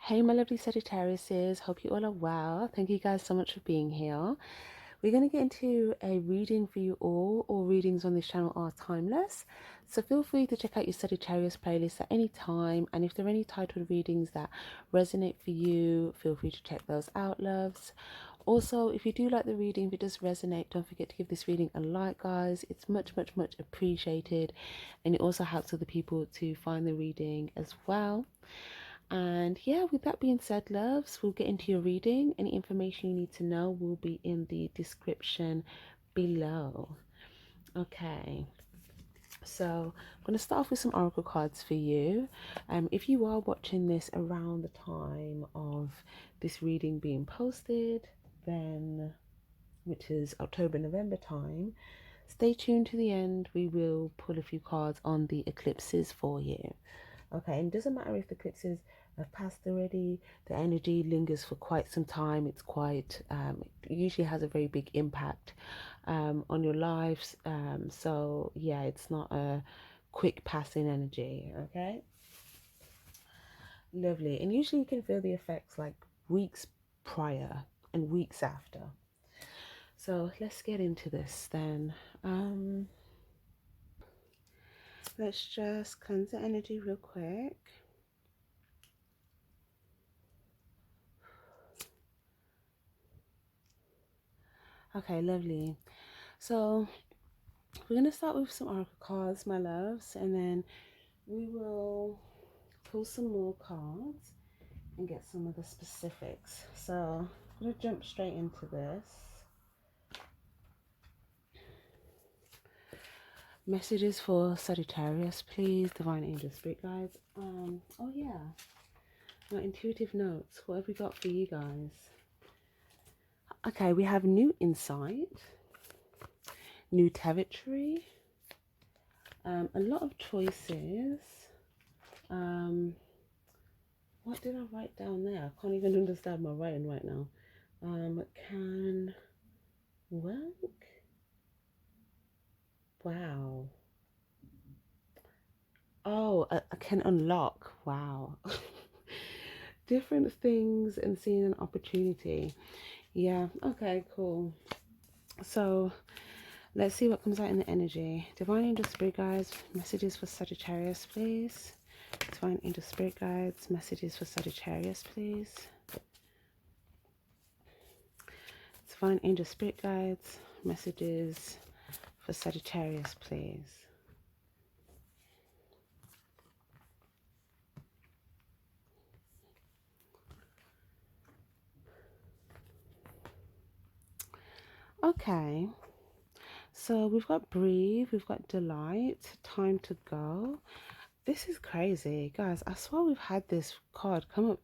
Hey, my lovely Sagittariuses. Hope you all are well. Thank you guys so much for being here. We're going to get into a reading for you all. All readings on this channel are timeless. So feel free to check out your Sagittarius playlist at any time. And if there are any titled readings that resonate for you, feel free to check those out, loves. Also, if you do like the reading, if it does resonate, don't forget to give this reading a like, guys. It's much, much, much appreciated. And it also helps other people to find the reading as well. And yeah, with that being said, loves, we'll get into your reading. Any information you need to know will be in the description below. Okay, so I'm going to start off with some oracle cards for you. If you are watching this around the time of this reading being posted, then which is October, November time, stay tuned to the end. We will pull a few cards on the eclipses for you. Okay, and it doesn't matter if the eclipses have passed already, the energy lingers for quite some time. It's quite, it usually has a very big impact on your lives. So yeah, it's not a quick passing energy, okay? Lovely. And usually you can feel the effects like weeks prior and weeks after. So let's get into this then. Let's just cleanse the energy real quick. Okay, lovely. So we're going to start with some oracle cards, my loves, and then we will pull some more cards and get some of the specifics. So I'm going to jump straight into this. Messages for Sagittarius, please, Divine Angel Spirit Guides. Oh yeah, my intuitive notes. What have we got for you guys? Okay, we have new insight, new territory, a lot of choices. What did I write down there? I can't even understand my writing right now. Can work. Wow. Oh, I can unlock. Wow. Different things and seeing an opportunity. Yeah. Okay, cool. So let's see what comes out in the energy. Divine Angel Spirit Guides, messages for Sagittarius, please. Divine Angel Spirit Guides, messages for Sagittarius, please. Divine Angel Spirit Guides, messages for Sagittarius, please. Okay, so we've got breathe, we've got delight, time to go. This is crazy, guys. I swear we've had this card come up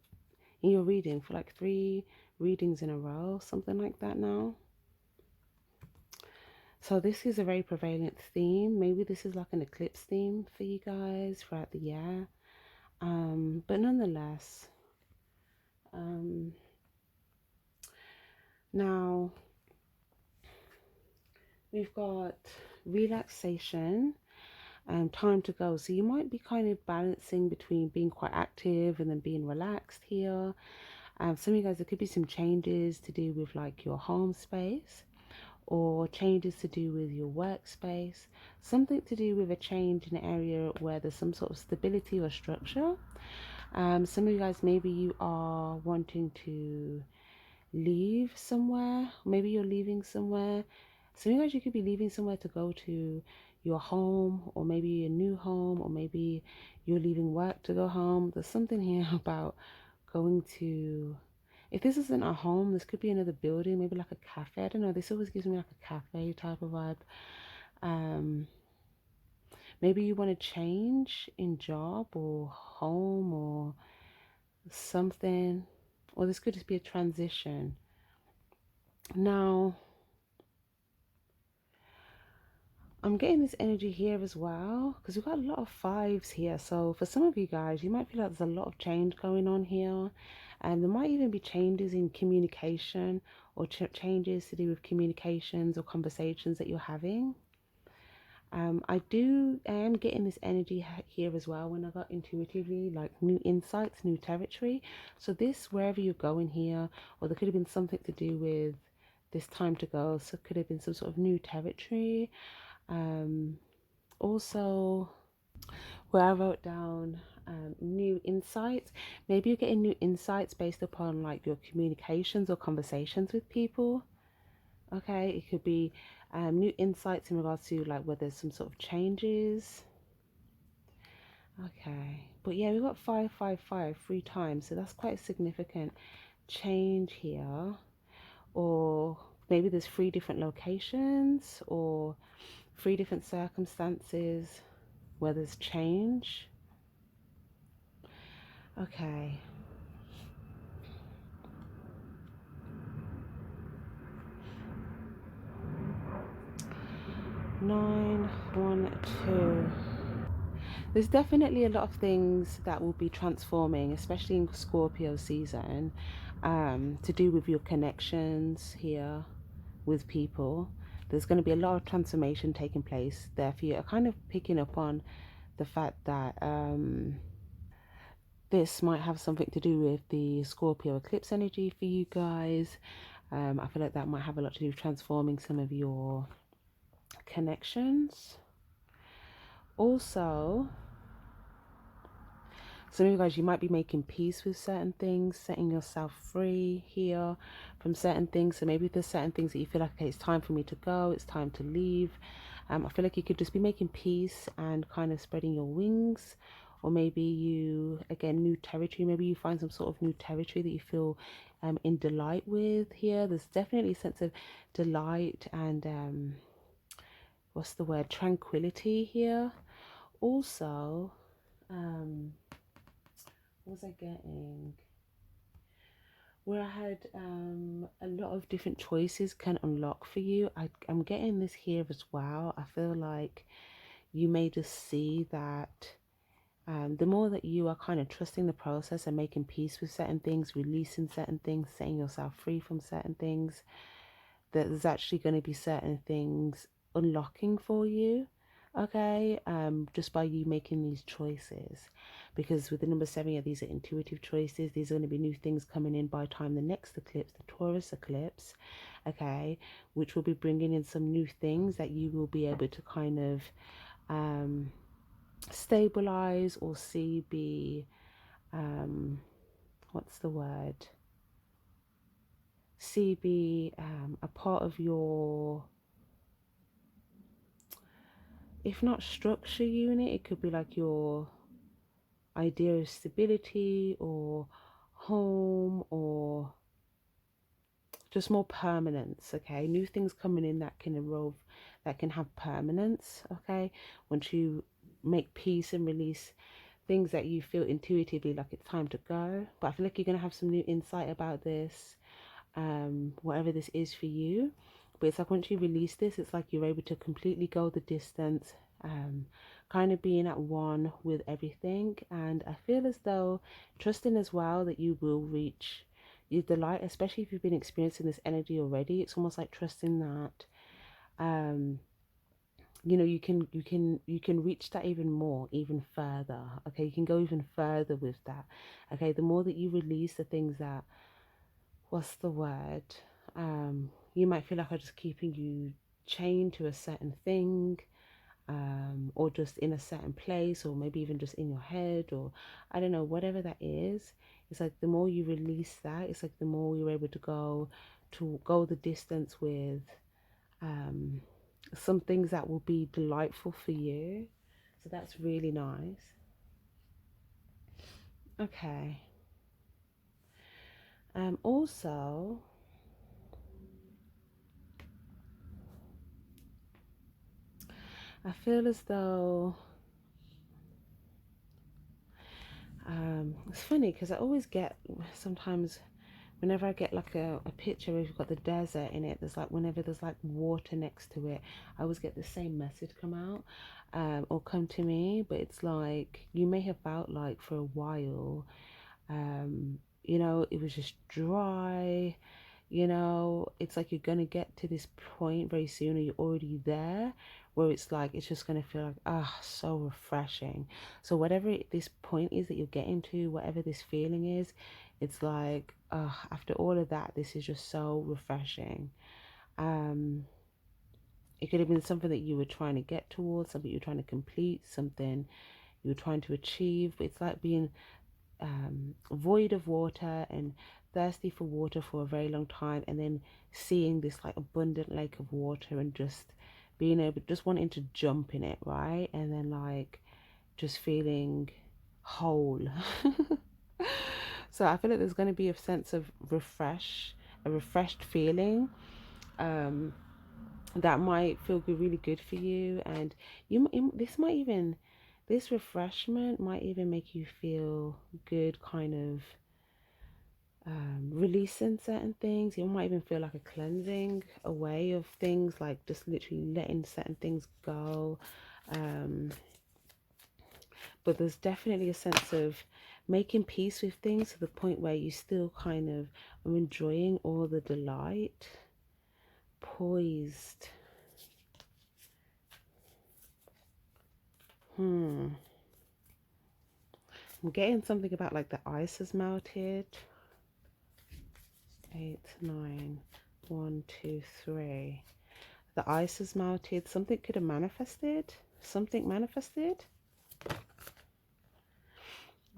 in your reading for like 3 readings in a row, something like that now. So this is a very prevalent theme. Maybe this is like an eclipse theme for you guys throughout the year. But nonetheless, now we've got relaxation and time to go. So you might be kind of balancing between being quite active and then being relaxed here. Some of you guys, there could be some changes to do with like your home space, or changes to do with your workspace, something to do with a change in an area where there's some sort of stability or structure. Some of you guys, maybe you are wanting to leave somewhere, maybe you're leaving somewhere. Some of you guys, you could be leaving somewhere to go to your home, or maybe a new home, or maybe you're leaving work to go home. There's something here about going to, if this isn't a home, this could be another building, maybe like a cafe. I don't know, this always gives me like a cafe type of vibe. Maybe you want to change in job or home or something, or this could just be a transition. Now I'm getting this energy here as well, because we've got a lot of 5s here. So for some of you guys, you might feel like there's a lot of change going on here, and there might even be changes in communication, or changes to do with communications or conversations that you're having. I am getting this energy here as well when I got intuitively, like new insights, new territory. So this, wherever you're going here, or there could have been something to do with this time to go. So it could have been some sort of new territory. Also, where I wrote down new insights, maybe you're getting new insights based upon like your communications or conversations with people. Okay, it could be new insights in regards to like where there's some sort of changes. Okay, but yeah, we've got 555 3 times, so that's quite a significant change here. Or maybe there's 3 different locations or 3 different circumstances where there's change. Okay. Nine, 1, 2. There's definitely a lot of things that will be transforming, especially in Scorpio season, to do with your connections here with people. There's going to be a lot of transformation taking place there for you. I'm kind of picking up on the fact that this might have something to do with the Scorpio eclipse energy for you guys. I feel like that might have a lot to do with transforming some of your connections. Also, some of you guys, you might be making peace with certain things, setting yourself free here from certain things. So maybe there's certain things that you feel like, okay, it's time for me to go, it's time to leave. I feel like you could just be making peace and kind of spreading your wings. Or maybe you, again, new territory. Maybe you find some sort of new territory that you feel in delight with here. There's definitely a sense of delight and what's the word? Tranquility here. Also, what was I getting? Where I had a lot of different choices can unlock for you. I'm getting this here as well. I feel like you may just see that the more that you are kind of trusting the process and making peace with certain things, releasing certain things, setting yourself free from certain things, that there's actually going to be certain things unlocking for you. Okay, just by you making these choices, because with the number 7, yeah, these are intuitive choices. These are going to be new things coming in by the time the next eclipse, the Taurus eclipse, okay, which will be bringing in some new things that you will be able to kind of stabilize or see be what's the word, see be a part of your, if not structure unit, it could be like your idea of stability or home or just more permanence. Okay, new things coming in that can evolve, that can have permanence. Okay, once you make peace and release things that you feel intuitively like it's time to go. But I feel like you're going to have some new insight about this, whatever this is for you. But it's like once you release this, it's like you're able to completely go the distance, kind of being at one with everything. And I feel as though trusting as well that you will reach your delight, especially if you've been experiencing this energy already. It's almost like trusting that you know, you can reach that even more, even further. Okay, you can go even further with that. Okay, the more that you release the things that, what's the word, you might feel like are just keeping you chained to a certain thing, or just in a certain place, or maybe even just in your head, or I don't know, whatever that is. It's like the more you release that, it's like the more you're able to go the distance with some things that will be delightful for you. So that's really nice. Okay. Also, I feel as though it's funny because I always get sometimes whenever I get like a picture where you've got the desert in it, there's like whenever there's like water next to it, I always get the same message come out, or come to me. But it's like you may have felt like for a while, you know, it was just dry. You know, it's like you're gonna get to this point very soon, or you're already there, where it's like it's just gonna feel like, ah, so refreshing. So whatever this point is that you're getting to, whatever this feeling is, it's like, after all of that, this is just so refreshing. um it could have been something that you were trying to get towards, something you were trying to complete, something you were trying to achieve. But it's like being void of water and thirsty for water for a very long time, and then seeing this like abundant lake of water and just being able, just wanting to jump in it, right? And then like just feeling whole. So I feel like there's going to be a sense of a refreshed feeling. um that might feel good, really good for you. And this might even, this refreshment might even make you feel good, kind of releasing certain things. You might even feel like a cleansing away of things, like just literally letting certain things go. But there's definitely a sense of making peace with things to the point where you still kind of are enjoying all the delight. Poised. I'm getting something about like the ice has melted. 8, 9, 1, 2, 3. The ice has melted. Something could have manifested. Something manifested.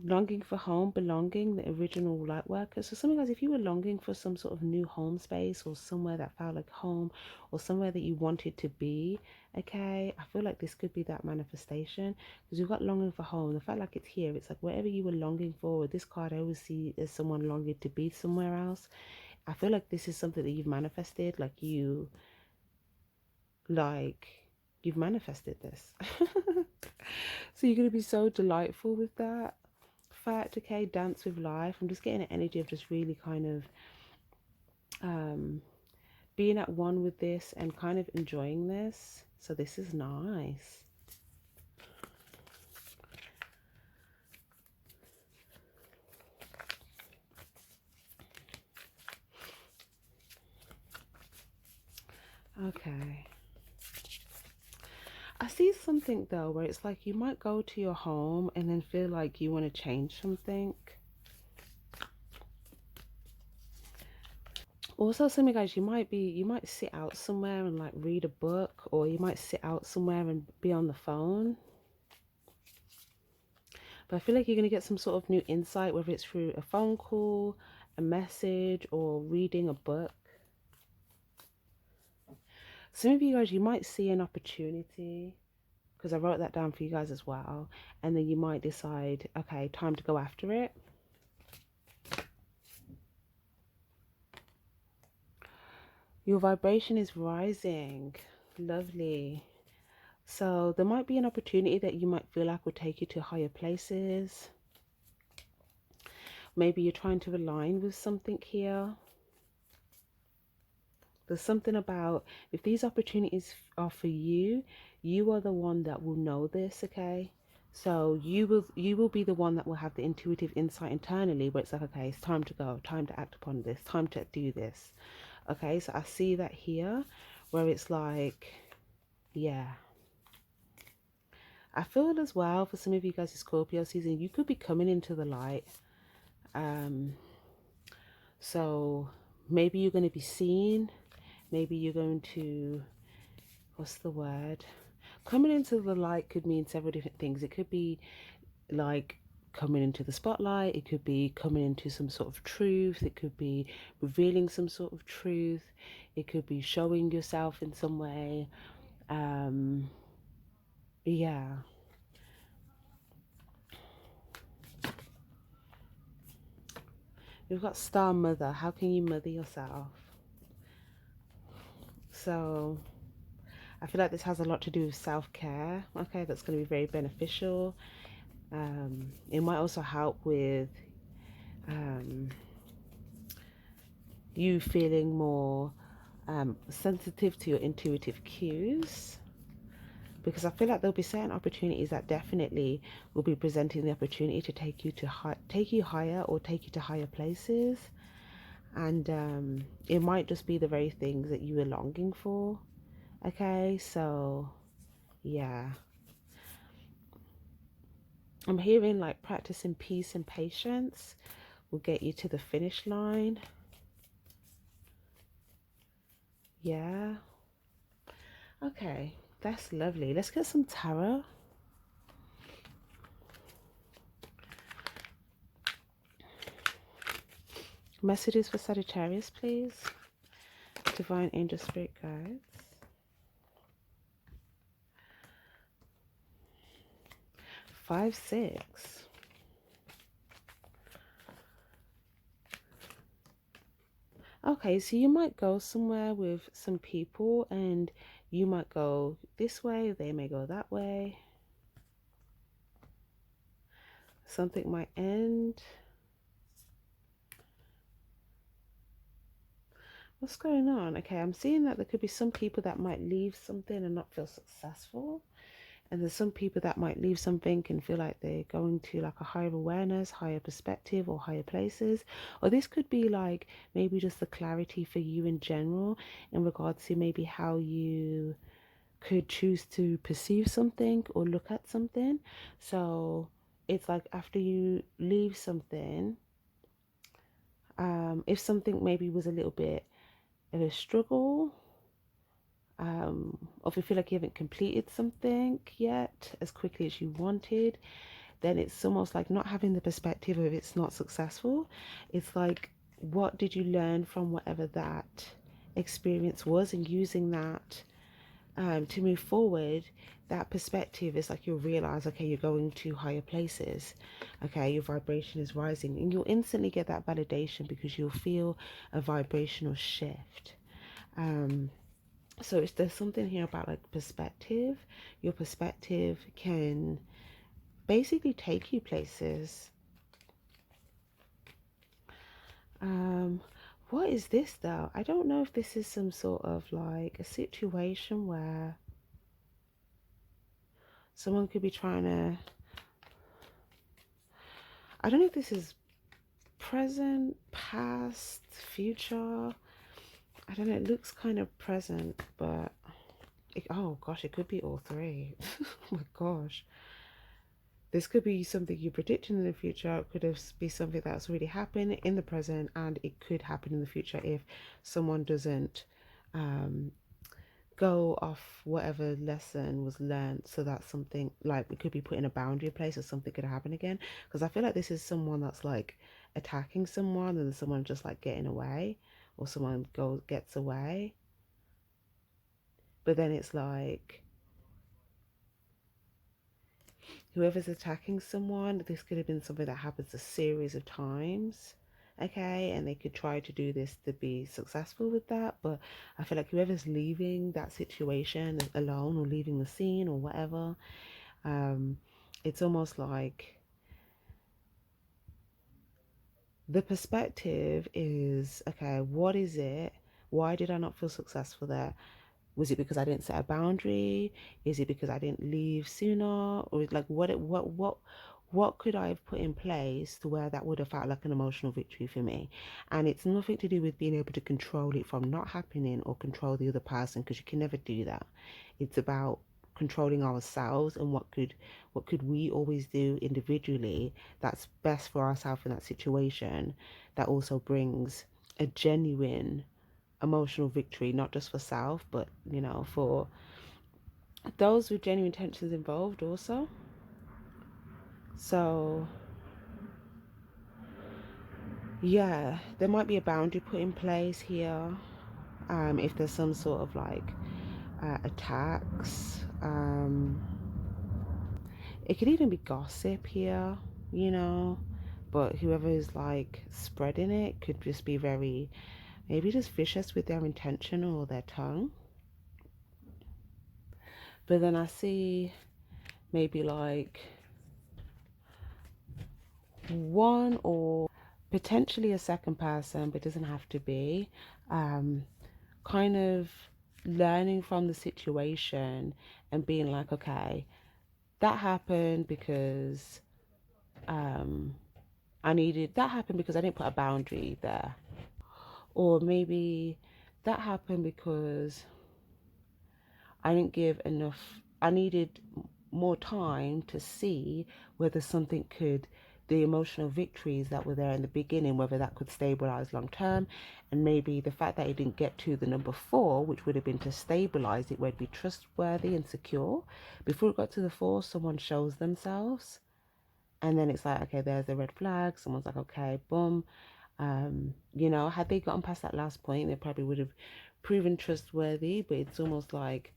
Longing for home, belonging, the original light worker. So some of you guys, if you were longing for some sort of new home space, or somewhere that felt like home, or somewhere that you wanted to be, okay, I feel like this could be that manifestation, because you've got longing for home. The fact like it's here, it's like whatever you were longing for. With this card, I always see as someone longing to be somewhere else. I feel like this is something that you've manifested, like you've manifested this. So you're going to be so delightful with that fact, okay? Dance with life. I'm just getting an energy of just really kind of being at one with this and kind of enjoying this. So this is nice. Okay. I see something though where it's like you might go to your home and then feel like you want to change something. Also, some of you guys, you might sit out somewhere and like read a book, or you might sit out somewhere and be on the phone. But I feel like you're going to get some sort of new insight, whether it's through a phone call, a message, or reading a book. Some of you guys, you might see an opportunity, because I wrote that down for you guys as well. And then you might decide, okay, time to go after it. Your vibration is rising. Lovely. So there might be an opportunity that you might feel like will take you to higher places. Maybe you're trying to align with something here. There's something about, if these opportunities are for you, you are the one that will know this, okay? So you will be the one that will have the intuitive insight internally, where it's like, okay, it's time to go, time to act upon this, time to do this. Okay, so I see that here, where it's like, yeah. I feel as well for some of you guys in Scorpio season, you could be coming into the light. So maybe you're going to be seen. Maybe you're going to, what's the word? Coming into the light could mean several different things. It could be like coming into the spotlight. It could be coming into some sort of truth. It could be revealing some sort of truth. It could be showing yourself in some way. Yeah. You've got Star Mother. How can you mother yourself? So I feel like this has a lot to do with self-care. Okay, that's going to be very beneficial. It might also help with you feeling more sensitive to your intuitive cues, because I feel like there'll be certain opportunities that definitely will be presenting the opportunity to take you higher, or take you to higher places. and it might just be the very things that you were longing for. Okay, so yeah, I'm hearing like practicing peace and patience will get you to the finish line. Yeah. Okay, that's lovely. Let's get some tarot. Messages for Sagittarius, please. Divine Angel Spirit Guides. 5, 6. Okay, so you might go somewhere with some people and you might go this way, they may go that way. Something might end. What's going on? Okay, I'm seeing that there could be some people that might leave something and not feel successful. And there's some people that might leave something and feel like they're going to like a higher awareness, higher perspective, or higher places. Or this could be like maybe just the clarity for you in general in regards to maybe how you could choose to perceive something or look at something. So it's like after you leave something, if something maybe was a little bit of a struggle, or if you feel like you haven't completed something yet as quickly as you wanted, then it's almost like not having the perspective of it's not successful. It's like, what did you learn from whatever that experience was, and using that to move forward. That perspective is like you'll realize, okay, you're going to higher places, okay, your vibration is rising, and you'll instantly get that validation because you'll feel a vibrational shift. So if there's something here about like perspective, your perspective can basically take you places. What is this though? I don't know if this is some sort of like a situation where someone could be trying to, I don't know if this is present, past, future. I don't know, it looks kind of present, but oh gosh, it could be all three. Oh my gosh. This could be something you're predicting in the future. It could be something that's already happened in the present, and it could happen in the future if someone doesn't go off whatever lesson was learned. So that's something like it could be putting a boundary in place, or something could happen again. Because I feel like this is someone that's like attacking someone, and someone just like getting away, or someone gets away. But then it's like whoever's attacking someone, this could have been something that happens a series of times, okay, and they could try to do this to be successful with that. But I feel like whoever's leaving that situation alone, or leaving the scene or whatever, it's almost like the perspective is, okay, what is it, why did I not feel successful there? Was it because I didn't set a boundary? Is it because I didn't leave sooner? Or like what could I have put in place to where that would have felt like an emotional victory for me? And it's nothing to do with being able to control it from not happening, or control the other person, because you can never do that. It's about controlling ourselves, and what could we always do individually that's best for ourselves in that situation, that also brings a genuine emotional victory, not just for self, but for those with genuine intentions involved also. So yeah, there might be a boundary put in place here. If there's some sort of like attacks, it could even be gossip here, you know but whoever is like spreading it could just be very, maybe just vicious with their intention or their tongue. But then I see maybe like one, or potentially a second person, but it doesn't have to be, kind of learning from the situation and being like, okay, that happened because that happened because I didn't put a boundary there. Or maybe that happened because I didn't give enough, I needed more time to see whether something could, the emotional victories that were there in the beginning, whether that could stabilize long term. And maybe the fact that it didn't get to the number 4, which would have been to stabilize it, where it'd be trustworthy and secure. Before it got to the 4, someone shows themselves. And then it's like, okay, there's the red flag. Someone's like, okay, boom. You know, had they gotten past that last point, they probably would have proven trustworthy. But it's almost like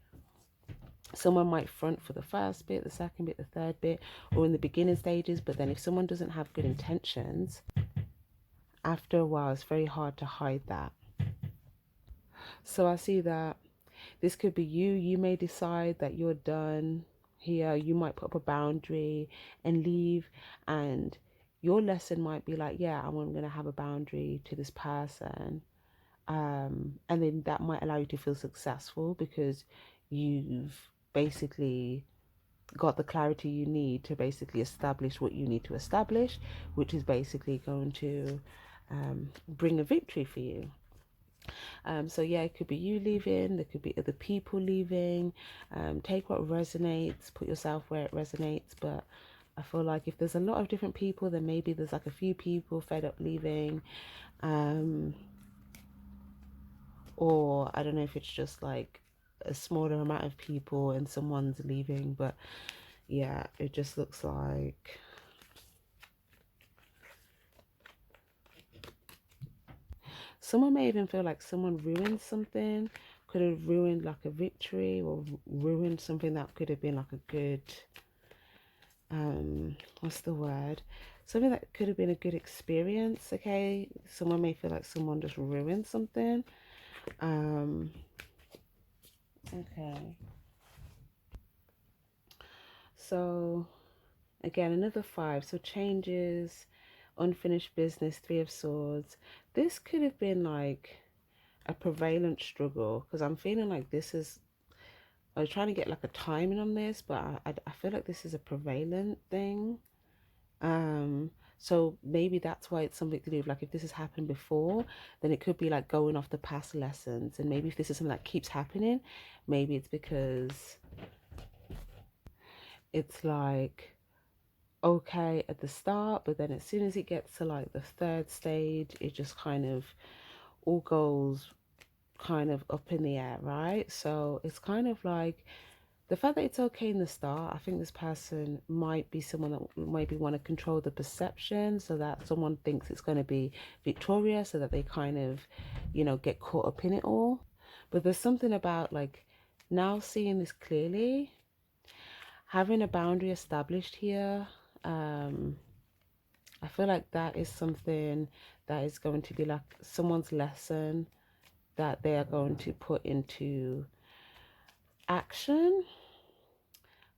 someone might front for the first bit, the second bit, the third bit, or in the beginning stages. But then if someone doesn't have good intentions, after a while, it's very hard to hide that. So I see that this could be you. You may decide that you're done here. You might put up a boundary and leave. And your lesson might be like, yeah, I'm going to have a boundary to this person. And then that might allow you to feel successful because you've basically got the clarity you need to basically establish what you need to establish, which is basically going to bring a victory for you. So yeah, it could be you leaving, there could be other people leaving. Take what resonates, put yourself where it resonates. But I feel like if there's a lot of different people, then maybe there's like a few people fed up leaving. Or I don't know if it's just like a smaller amount of people and someone's leaving. But yeah, it just looks like someone may even feel like someone ruined something, could have ruined like a victory, or ruined something that could have been like a good, what's the word? Something that could have been a good experience, okay? Someone may feel like someone just ruined something. Okay. So again, another 5. So changes, unfinished business, 3 of Swords. This could have been like a prevalent struggle, because I'm feeling like this is, I was trying to get like a timing on this, but I feel like this is a prevalent thing. So maybe that's why it's something to do with, like, if this has happened before, then it could be like going off the past lessons. And maybe if this is something that keeps happening, maybe it's because it's like okay at the start, but then as soon as it gets to like the 3rd stage, it just kind of all goes kind of up in the air, right? So it's kind of like the fact that it's okay in the start. I think this person might be someone that maybe want to control the perception, so that someone thinks it's going to be victorious, so that they kind of, you know, get caught up in it all. But there's something about like now seeing this clearly, having a boundary established here. I feel like that is something that is going to be like someone's lesson that they are going to put into action,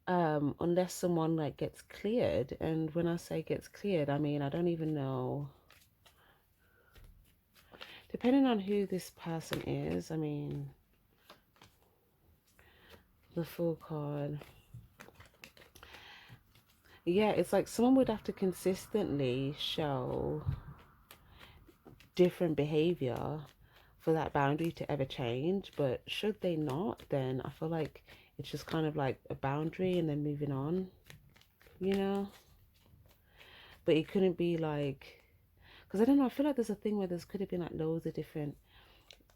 unless someone like gets cleared. And when I say gets cleared, I mean I don't even know, depending on who this person is. I mean, the Fool card, yeah, it's like someone would have to consistently show different behavior for that boundary to ever change. But should they not, then I feel like it's just kind of like a boundary and then moving on, you know. But it couldn't be like, because I don't know, I feel like there's a thing where there's could have been like loads of different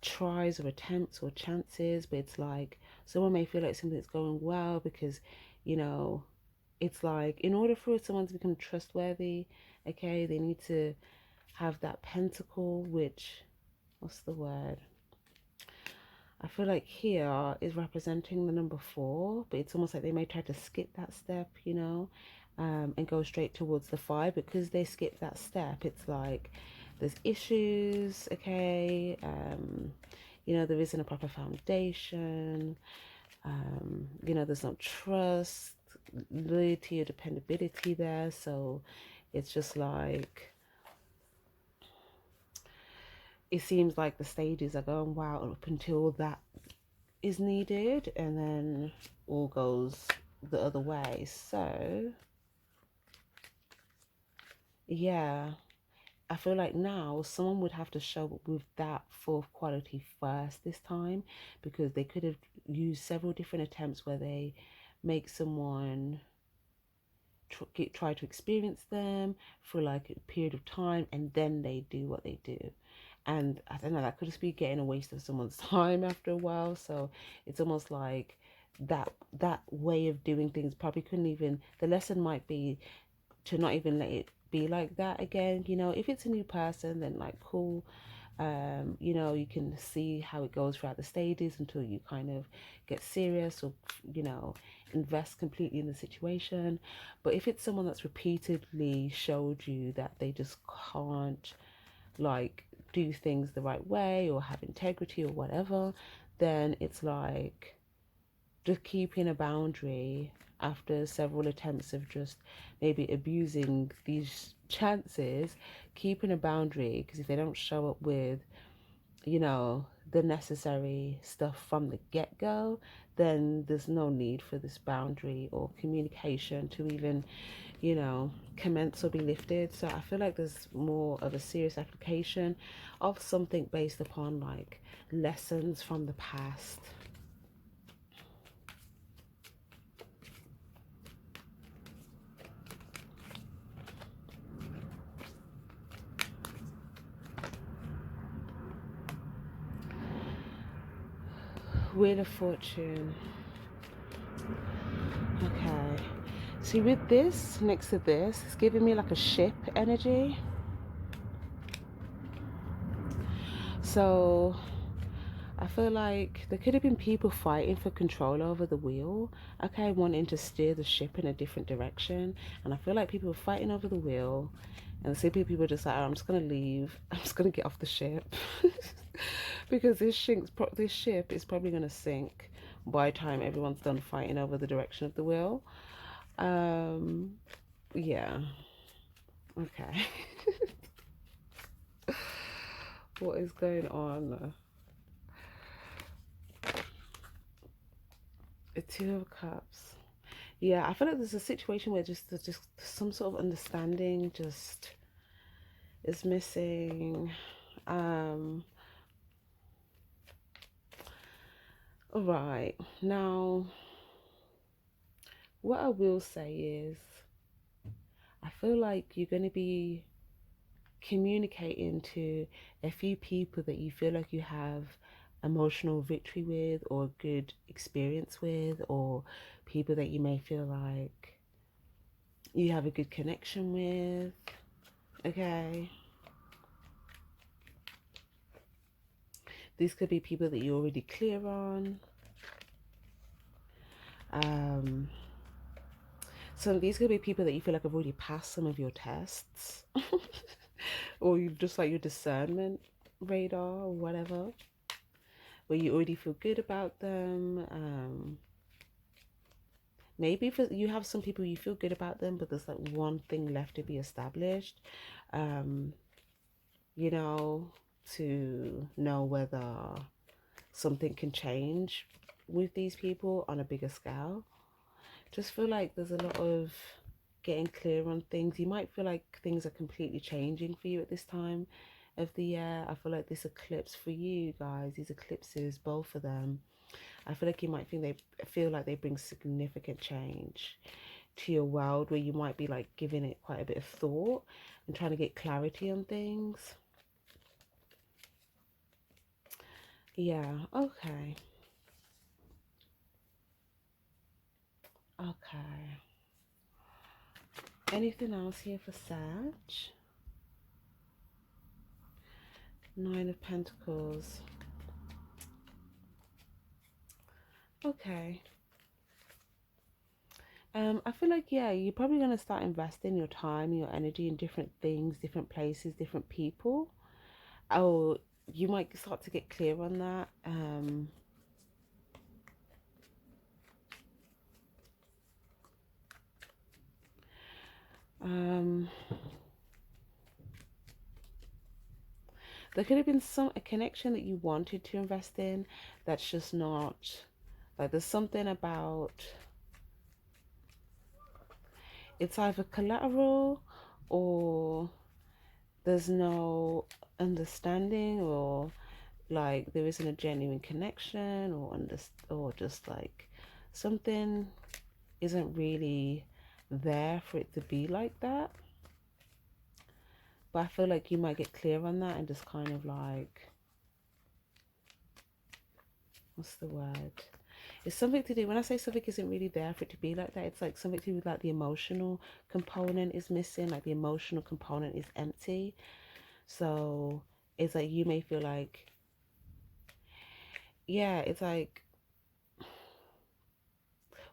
tries or attempts or chances, but it's like someone may feel like something's going well because, you know, it's like in order for someone to become trustworthy, okay, they need to have that pentacle, which, what's the word? I feel like here is representing the number 4, but it's almost like they may try to skip that step, you know, and go straight towards the 5. Because they skip that step, it's like there's issues, okay, you know, there isn't a proper foundation, you know, there's no trust, loyalty or dependability there. So it's just like, it seems like the stages are going wow up until that is needed, and then all goes the other way. So yeah, I feel like now someone would have to show up with that fourth quality first this time, because they could have used several different attempts where they make someone try to experience them for like a period of time, and then they do what they do. And I don't know, that could just be getting a waste of someone's time after a while. So it's almost like that way of doing things probably couldn't even, the lesson might be to not even let it be like that again. If it's a new person, then like cool. You can see how it goes throughout the stages until you kind of get serious, or invest completely in the situation. But if it's someone that's repeatedly showed you that they just can't like do things the right way or have integrity or whatever, then it's like just keeping a boundary after several attempts of just maybe abusing these chances. Keeping a boundary, because if they don't show up with the necessary stuff from the get-go, then there's no need for this boundary or communication to even commence or be lifted. So I feel like there's more of a serious application of something based upon like lessons from the past. Wheel of Fortune. Okay. See, with this, next to this, it's giving me like a ship energy. So I feel like there could have been people fighting for control over the wheel, okay, wanting to steer the ship in a different direction. And I feel like people were fighting over the wheel, and simply people were just like, oh, I'm just going to leave. I'm just going to get off the ship. Because this ship is probably going to sink by the time everyone's done fighting over the direction of the wheel. Yeah. Okay. What is going on? The Two of Cups. Yeah, I feel like there's a situation where there's just some sort of understanding just is missing. All right. Now, what I will say is I feel like you're going to be communicating to a few people that you feel like you have emotional victory with, or good experience with, or people that you may feel like you have a good connection with. Okay. These could be people that you're already clear on. So these could be people that you feel like have already passed some of your tests. Or you've just like your discernment radar or whatever, where you already feel good about them. Maybe you have some people you feel good about them, but there's like one thing left to be established. You know, to know whether something can change with these people on a bigger scale. Just feel like there's a lot of getting clear on things. You might feel like things are completely changing for you at this time of the year. I feel like this eclipse for you guys, these eclipses, both of them, I feel like you might feel like they bring significant change to your world, where you might be like giving it quite a bit of thought and trying to get clarity on things. Yeah, okay. Okay. Anything else here for Sag? Nine of Pentacles. Okay. I feel like, yeah, you're probably going to start investing your time, your energy in different things, different places, different people. Oh, you might start to get clear on that. There could have been a connection that you wanted to invest in that's just not, like, there's something about, it's either collateral, or there's no understanding, or like there isn't a genuine connection, or just like something isn't really there for it to be like that. But I feel like you might get clear on that and just kind of like, what's the word? It's something to do, when I say something isn't really there for it to be like that, it's like something to do with like the emotional component is missing, like the emotional component is empty. So it's like you may feel like, yeah, it's like,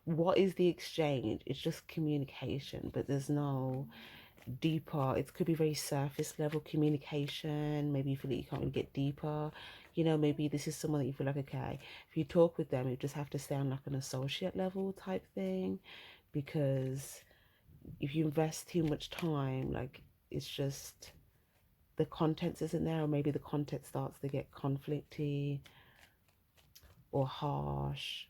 what is the exchange? It's just communication, but there's no deeper. It could be very surface level communication. Maybe you feel that you can't really get deeper. You know, maybe this is someone that you feel like, okay, if you talk with them, you just have to stay on like an associate level type thing, because if you invest too much time, like it's just the content isn't there, or maybe the content starts to get conflicty or harsh,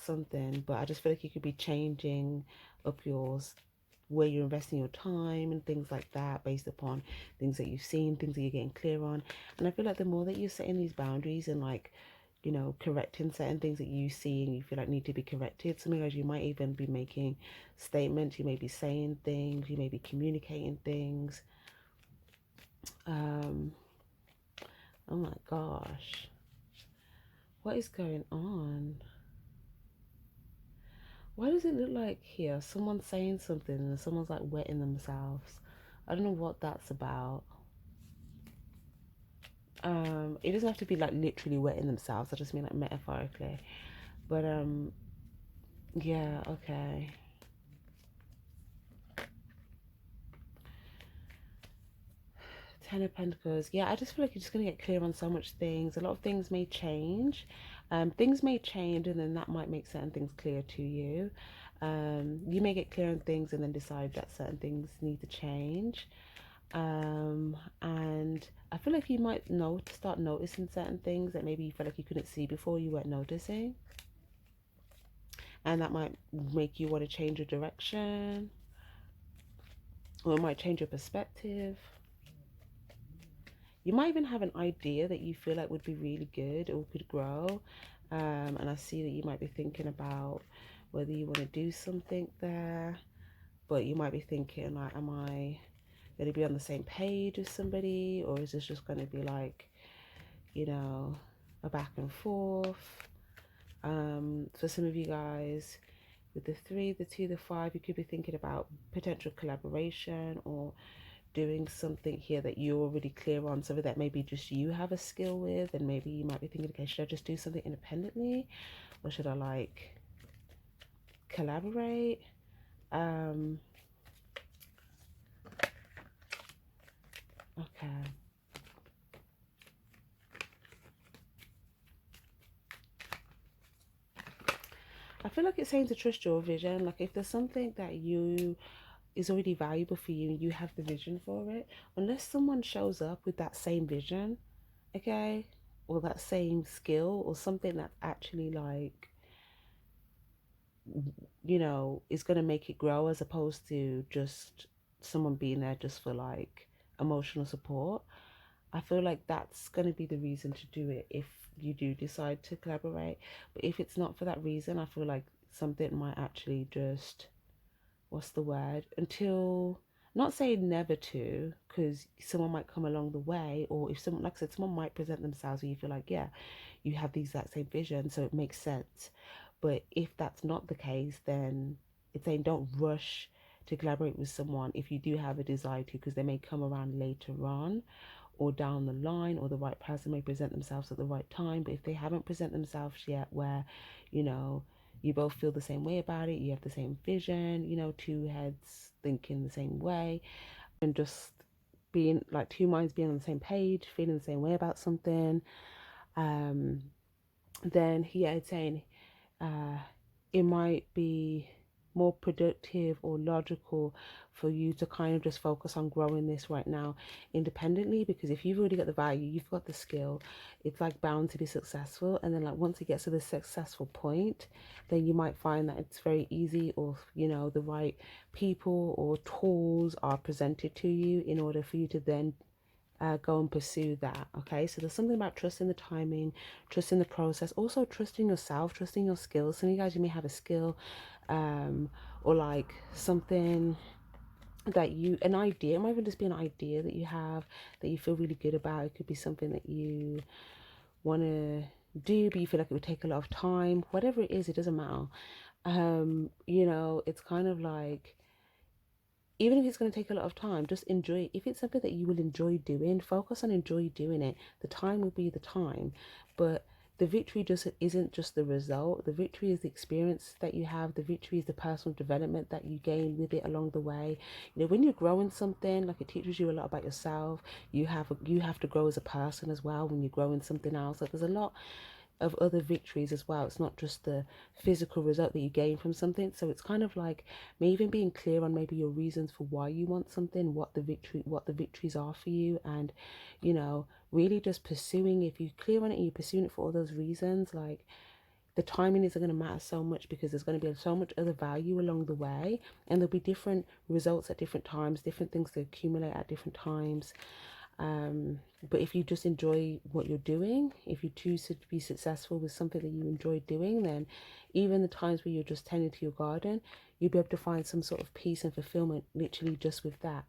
something. But I just feel like you could be changing up yours, where you're investing your time and things like that, based upon things that you've seen, things that you're getting clear on. And I feel like the more that you're setting these boundaries and like, you know, correcting certain things that you see and you feel like need to be corrected, sometimes you might even be making statements, you may be saying things, you may be communicating things. um oh my gosh, what is going on? Why does it look like here someone's saying something and someone's like wetting themselves? I don't know what that's about. It doesn't have to be like literally wetting themselves. I just mean like metaphorically. But yeah, okay. Ten of Pentacles. Yeah, I just feel like you're just gonna get clear on so much things. A lot of things may change. Things may change, and then that might make certain things clear to you. You may get clear on things and then decide that certain things need to change. And I feel like you might start noticing certain things that maybe you felt like you couldn't see before, you weren't noticing, and that might make you want to change your direction, or it might change your perspective. You might even have an idea that you feel like would be really good or could grow, and I see that you might be thinking about whether you want to do something there, but you might be thinking like, am I going to be on the same page with somebody, or is this just going to be like, you know, a back and forth? For some of you guys, with the 3, the 2, the 5, you could be thinking about potential collaboration or doing something here that you're already clear on, something that maybe just you have a skill with, and maybe you might be thinking, okay, should I just do something independently, or should I like collaborate? Okay. I feel like it's saying to trust your vision. Like if there's something that you is already valuable for you and you have the vision for it, unless someone shows up with that same vision, okay, or that same skill or something that's actually like, you know, is going to make it grow, as opposed to just someone being there just for like emotional support. I feel like that's going to be the reason to do it if you do decide to collaborate. But if it's not for that reason, I feel like something might actually just, what's the word, until, not saying never to, because someone might come along the way, or if someone, like I said, someone might present themselves where you feel like, yeah, you have the exact same vision, so it makes sense. But if that's not the case, then it's saying don't rush to collaborate with someone if you do have a desire to, because they may come around later on or down the line, or the right person may present themselves at the right time. But if they haven't present themselves yet, where, you know, you both feel the same way about it, you have the same vision, you know, two heads thinking the same way, and just being like two minds being on the same page, feeling the same way about something, um, then yeah, it's saying uh, it might be more productive or logical for you to kind of just focus on growing this right now independently, because if you've already got the value, you've got the skill, it's like bound to be successful. And then like once it gets to the successful point, then you might find that it's very easy, or you know, the right people or tools are presented to you in order for you to then go and pursue that. Okay, so there's something about trusting the timing, trusting the process, also trusting yourself, trusting your skills. Some of you guys, you may have a skill, or like something that you, an idea, it might even just be an idea that you have that you feel really good about. It could be something that you want to do, but you feel like it would take a lot of time. Whatever it is, it doesn't matter. You know, it's kind of like, even if it's going to take a lot of time, just enjoy it. If it's something that you will enjoy doing, focus on enjoy doing it. The time will be the time, but the victory just isn't just the result. The victory is the experience that you have. The victory is the personal development that you gain with it along the way. You know, when you're growing something, like, it teaches you a lot about yourself. You have to grow as a person as well when you're growing something else. Like, there's a lot of other victories as well. It's not just the physical result that you gain from something. So it's kind of like maybe even being clear on maybe your reasons for why you want something, what the victories are for you, and, you know, really just pursuing. If you're clear on it and you're pursuing it for all those reasons, like, the timing isn't going to matter so much, because there's going to be so much other value along the way, and there'll be different results at different times, different things to accumulate at different times. But if you just enjoy what you're doing, if you choose to be successful with something that you enjoy doing, then even the times where you're just tending to your garden, you'll be able to find some sort of peace and fulfillment literally just with that,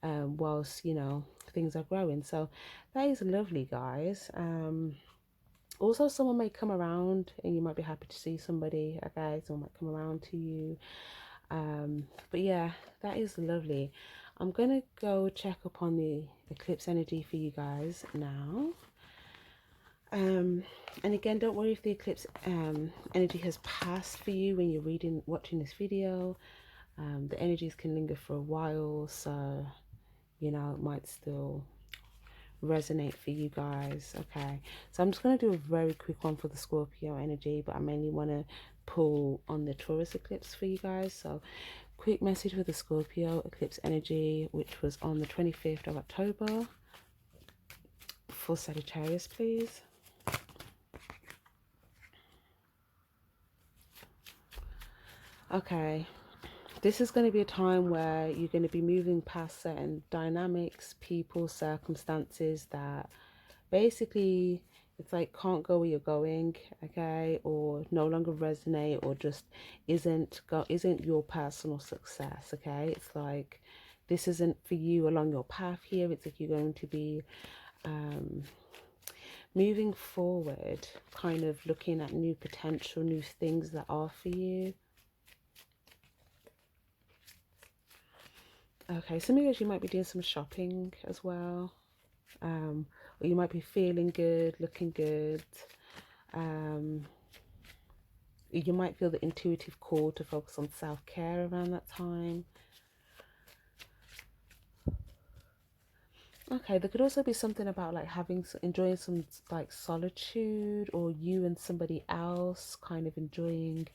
whilst, you know, things are growing. So that is lovely, guys. Also, someone may come around and you might be happy to see somebody. Okay, someone might come around to you. But yeah, that is lovely. I'm gonna go check up on the eclipse energy for you guys now. And again, don't worry if the eclipse energy has passed for you when you're watching this video. The energies can linger for a while, so, you know, it might still resonate for you guys. Okay, so I'm just going to do a very quick one for the Scorpio energy, but I mainly want to pull on the Taurus eclipse for you guys. So quick message for the Scorpio eclipse energy, which was on the 25th of October for Sagittarius, please. Okay, this is going to be a time where you're going to be moving past certain dynamics, people, circumstances that basically, it's like can't go where you're going, okay, or no longer resonate, or just isn't your personal success. Okay, it's like this isn't for you along your path here. It's like you're going to be moving forward, kind of looking at new potential, new things that are for you. Okay, some of you might be doing some shopping as well, or you might be feeling good, looking good. You might feel the intuitive call to focus on self-care around that time. Okay, there could also be something about like enjoying some like solitude, or you and somebody else kind of enjoying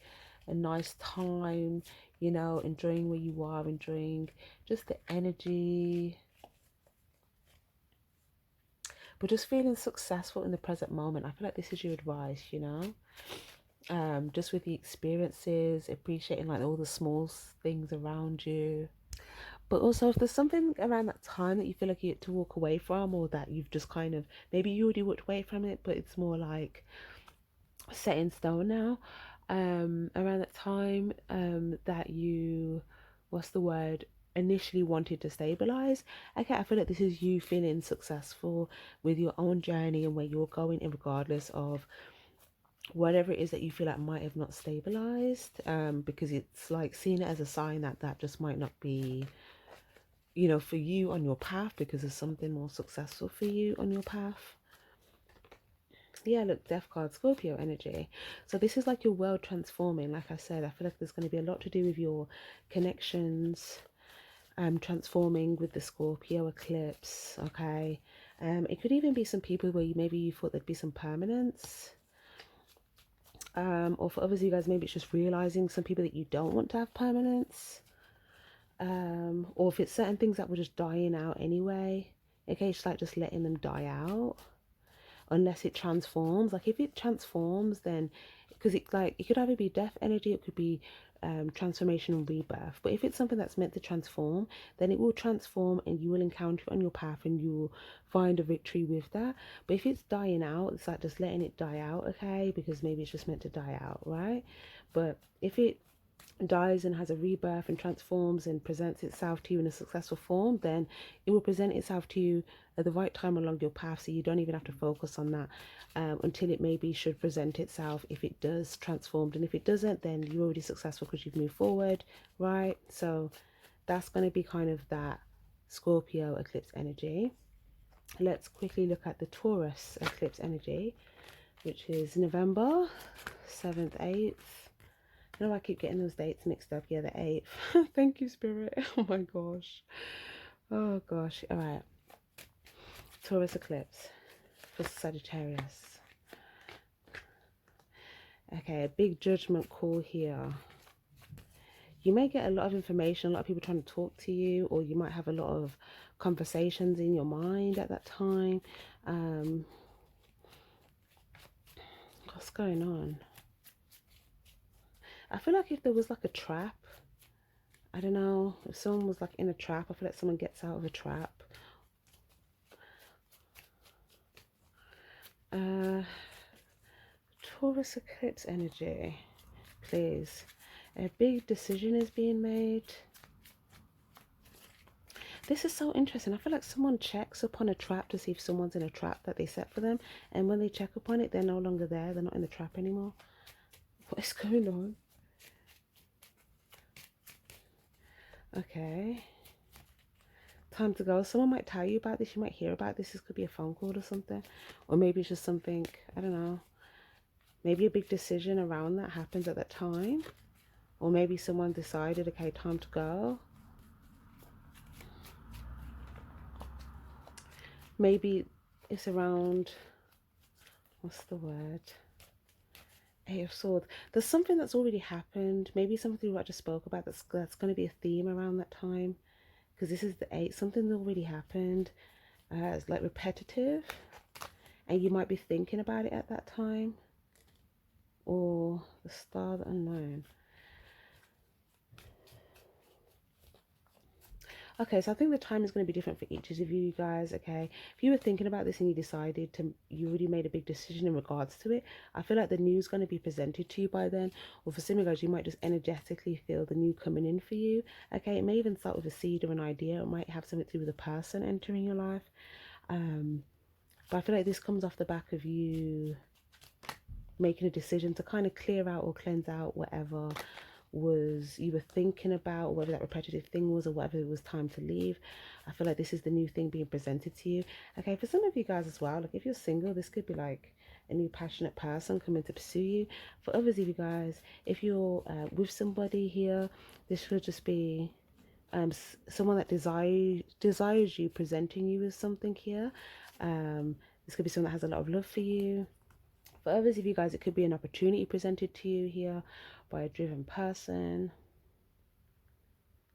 a nice time, you know, enjoying where you are, enjoying just the energy, but just feeling successful in the present moment. I feel like this is your advice, you know. Just with the experiences, appreciating like all the small things around you. But also, if there's something around that time that you feel like you have to walk away from, or that you've just kind of, maybe you already walked away from it, but it's more like set in stone now, around that time, that you, what's the word, initially wanted to stabilize. Okay, I feel like this is you feeling successful with your own journey and where you're going, in regardless of whatever it is that you feel like might have not stabilized, because it's like seeing it as a sign that that just might not be, you know, for you on your path, because there's something more successful for you on your path. Yeah, look, Death card, Scorpio energy. So this is like your world transforming. Like I said, I feel like there's going to be a lot to do with your connections, transforming with the Scorpio eclipse. Okay, it could even be some people where maybe you thought there'd be some permanence. Or for others of you guys, maybe it's just realizing some people that you don't want to have permanence. Or if it's certain things that were just dying out anyway. Okay, it's like just letting them die out. unless it transforms. Like if it transforms, then because it could either be death energy, it could be transformation and rebirth. But if it's something that's meant to transform, then it will transform and you will encounter it on your path and you will find a victory with that. But if it's dying out, it's like just letting it die out, okay? Because maybe it's just meant to die out, right? But if it dies and has a rebirth and transforms and presents itself to you in a successful form, then it will present itself to you at the right time along your path, so you don't even have to focus on that until it maybe should present itself if it does transform. And if it doesn't, then you're already successful because you've moved forward, right? So that's going to be kind of that Scorpio eclipse energy. Let's quickly look at the Taurus eclipse energy, which is November 7th, 8th. I know I keep getting those dates mixed up. Yeah, the 8th. Thank you, Spirit. Oh my gosh. Oh gosh. All right. Taurus eclipse for Sagittarius. Okay, a big judgment call here. You may get a lot of information, a lot of people trying to talk to you, or you might have a lot of conversations in your mind at that time. What's going on? I feel like if there was like a trap, I don't know, if someone was like in a trap, I feel like someone gets out of a trap. Taurus eclipse energy, please. A big decision is being made. This is so interesting. I feel like someone checks upon a trap to see if someone's in a trap that they set for them. And when they check upon it, they're no longer there. They're not in the trap anymore. What is going on? Okay. Time to go. Someone might tell you about this. You might hear about this. This could be a phone call or something. Or maybe it's just something, I don't know. Maybe a big decision around that happens at that time. Or maybe someone decided, okay, time to go. Maybe it's around, what's the word? Eight of Swords. There's something that's already happened. Maybe something I just spoke about that's going to be a theme around that time. Because this is the 8. Something that already happened. It's like repetitive. And you might be thinking about it at that time. Or the Star, the Unknown. Okay, so I think the time is going to be different for each of you guys, okay? If you were thinking about this and you decided to, you already made a big decision in regards to it, I feel like the news is going to be presented to you by then. Or for some of you guys, you might just energetically feel the new coming in for you, okay? It may even start with a seed or an idea. It might have something to do with a person entering your life. But I feel like this comes off the back of you making a decision to kind of clear out or cleanse out whatever was you were thinking about, whether that repetitive thing was or whatever it was time to leave. I feel like this is the new thing being presented to you. Okay, for some of you guys as well, like if you're single, this could be like a new passionate person coming to pursue you. For others of you guys, if you're with somebody here, this could just be someone that desires you, presenting you with something here. This could be someone that has a lot of love for you. For others of you guys, it could be an opportunity presented to you here by a driven person.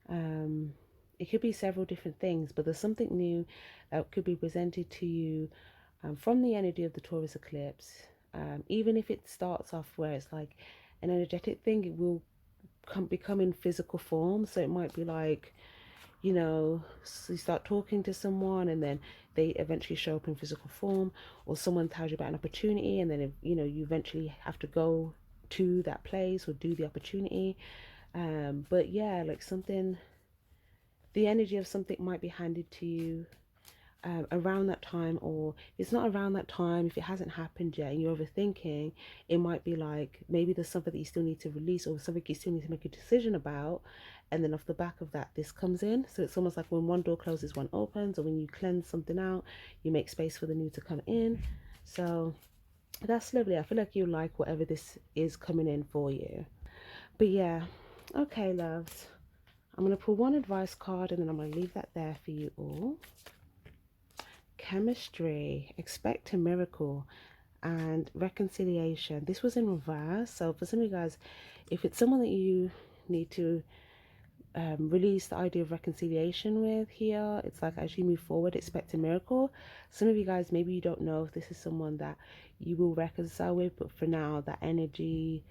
It could be several different things, but there's something new that could be presented to you from the energy of the Taurus eclipse. Even if it starts off where it's like an energetic thing, it will become in physical form. So it might be like, you know, so you start talking to someone and then they eventually show up in physical form, or someone tells you about an opportunity and then, you know, you eventually have to go to that place or do the opportunity. But yeah, like something, the energy of something might be handed to you around that time, or it's not around that time. If it hasn't happened yet and you're overthinking, it might be like maybe there's something that you still need to release or something you still need to make a decision about, and then off the back of that this comes in. So it's almost like when one door closes, one opens, or when you cleanse something out, you make space for the new to come in. So that's lovely. I feel like you like whatever this is coming in for you. But yeah, okay loves, I'm going to pull one advice card and then I'm going to leave that there for you all. Chemistry, expect a miracle, and reconciliation. This was in reverse. So for some of you guys, if it's someone that you need to release the idea of reconciliation with here. It's like as you move forward, expect a miracle. Some of you guys, maybe you don't know if this is someone that you will reconcile with, but for now, that energy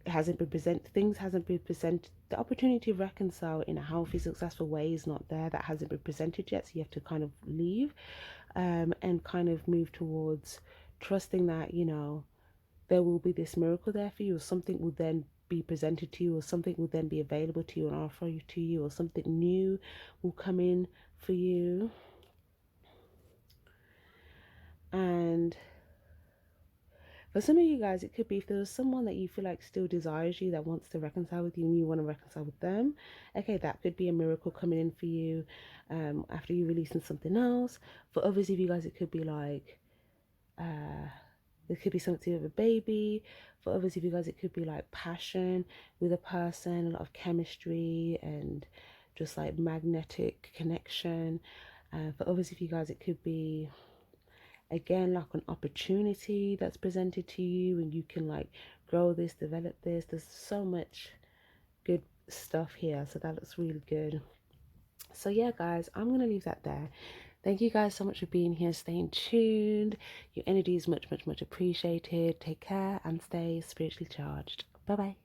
hasn't been presented, things hasn't been presented, the opportunity to reconcile in a healthy, successful way is not there. That hasn't been presented yet, so you have to kind of leave, and kind of move towards trusting that, you know, there will be this miracle there for you, or something will then be presented to you, or something will then be available to you and offer to you, or something new will come in for you. And for some of you guys, it could be if there's someone that you feel like still desires you, that wants to reconcile with you and you want to reconcile with them. Okay, that could be a miracle coming in for you after you releasing something else. For others of you guys, it could be like, it could be something with a baby. For others of you guys, it could be like passion with a person, a lot of chemistry and just like magnetic connection. For others of you guys, it could be again like an opportunity that's presented to you and you can like grow this, develop this. There's so much good stuff here, so that looks really good. So yeah guys, I'm gonna leave that there. Thank you guys so much for being here, staying tuned. Your energy is much appreciated. Take care and stay spiritually charged. Bye bye.